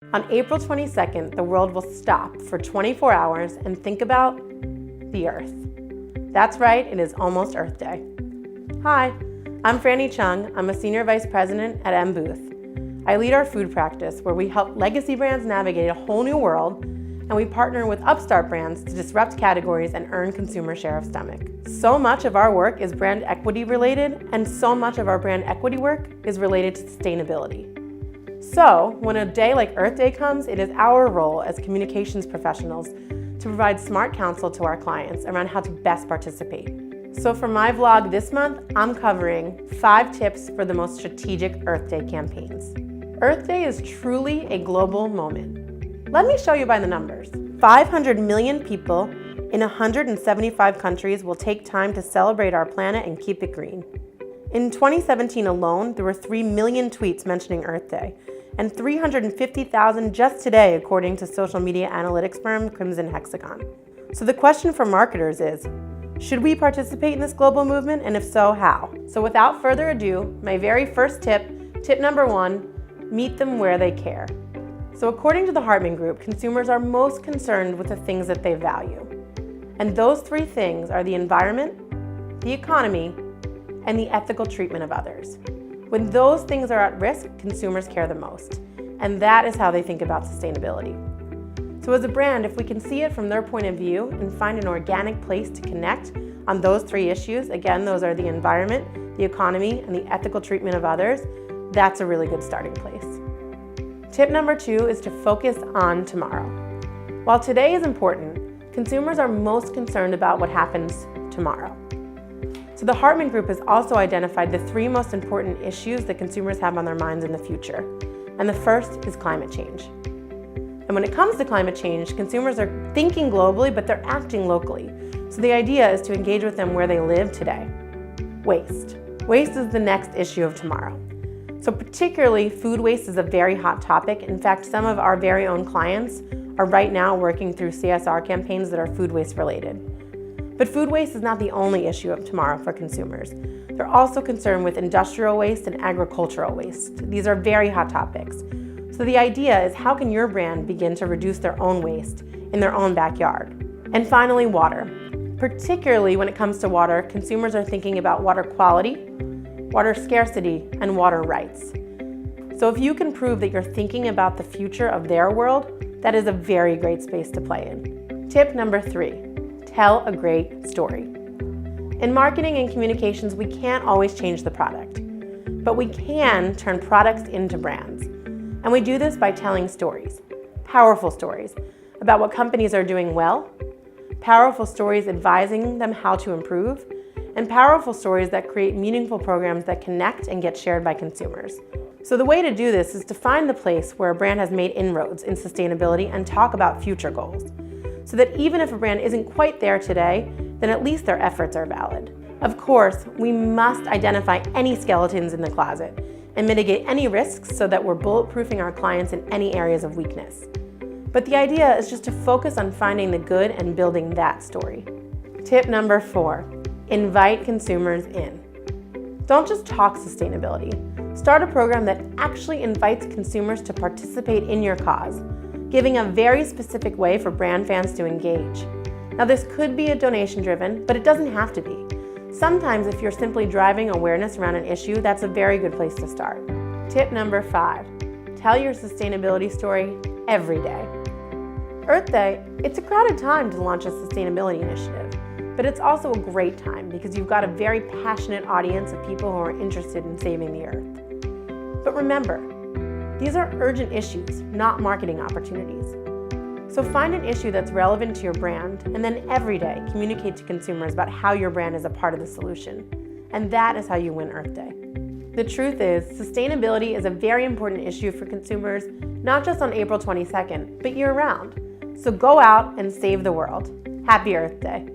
On April 22nd, the world will stop for 24 hours and think about the Earth. That's right, it is almost Earth Day. Hi, I'm Frani Chung. I'm a Senior Vice President at M Booth. I lead our food practice where we help legacy brands navigate a whole new world, and we partner with upstart brands to disrupt categories and earn consumer share of stomach. So much of our work is brand equity related, and so much of our brand equity work is related to sustainability. So, when a day like Earth Day comes, it is our role as communications professionals to provide smart counsel to our clients around how to best participate. So for my vlog this month, I'm covering 5 tips for the most strategic Earth Day campaigns. Earth Day is truly a global moment. Let me show you by the numbers. 500 million people in 175 countries will take time to celebrate our planet and keep it green. In 2017 alone, there were 3 million tweets mentioning Earth Day, and 350,000 just today, according to social media analytics firm Crimson Hexagon. So the question for marketers is, should we participate in this global movement, and if so, how? So without further ado, my very first tip number 1, meet them where they care. So according to the Hartman Group, consumers are most concerned with the things that they value. And those 3 things are the environment, the economy, and the ethical treatment of others. When those things are at risk, consumers care the most. And that is how they think about sustainability. So as a brand, if we can see it from their point of view and find an organic place to connect on those 3 issues, again, those are the environment, the economy, and the ethical treatment of others, that's a really good starting place. Tip number 2 is to focus on tomorrow. While today is important, consumers are most concerned about what happens tomorrow. So the Hartman Group has also identified the 3 most important issues that consumers have on their minds in the future. And the first is climate change. And when it comes to climate change, consumers are thinking globally, but they're acting locally. So the idea is to engage with them where they live today. Waste. Waste is the next issue of tomorrow. So particularly, food waste is a very hot topic. In fact, some of our very own clients are right now working through CSR campaigns that are food waste related. But food waste is not the only issue of tomorrow for consumers. They're also concerned with industrial waste and agricultural waste. These are very hot topics. So the idea is, how can your brand begin to reduce their own waste in their own backyard? And finally, water. Particularly when it comes to water, consumers are thinking about water quality, water scarcity, and water rights. So if you can prove that you're thinking about the future of their world, that is a very great space to play in. Tip number 3, tell a great story. In marketing and communications, we can't always change the product, but we can turn products into brands. And we do this by telling stories, powerful stories, about what companies are doing well, powerful stories advising them how to improve, and powerful stories that create meaningful programs that connect and get shared by consumers. So the way to do this is to find the place where a brand has made inroads in sustainability and talk about future goals, so that even if a brand isn't quite there today, then at least their efforts are valid. Of course, we must identify any skeletons in the closet and mitigate any risks so that we're bulletproofing our clients in any areas of weakness. But the idea is just to focus on finding the good and building that story. Tip number 4, invite consumers in. Don't just talk sustainability. Start a program that actually invites consumers to participate in your cause, giving a very specific way for brand fans to engage. Now this could be a donation driven, but it doesn't have to be. Sometimes if you're simply driving awareness around an issue, that's a very good place to start. Tip number 5, tell your sustainability story every day. Earth Day, it's a crowded time to launch a sustainability initiative, but it's also a great time because you've got a very passionate audience of people who are interested in saving the Earth. But remember, these are urgent issues, not marketing opportunities. So find an issue that's relevant to your brand, and then every day communicate to consumers about how your brand is a part of the solution. And that is how you win Earth Day. The truth is, sustainability is a very important issue for consumers, not just on April 22nd, but year-round. So go out and save the world. Happy Earth Day.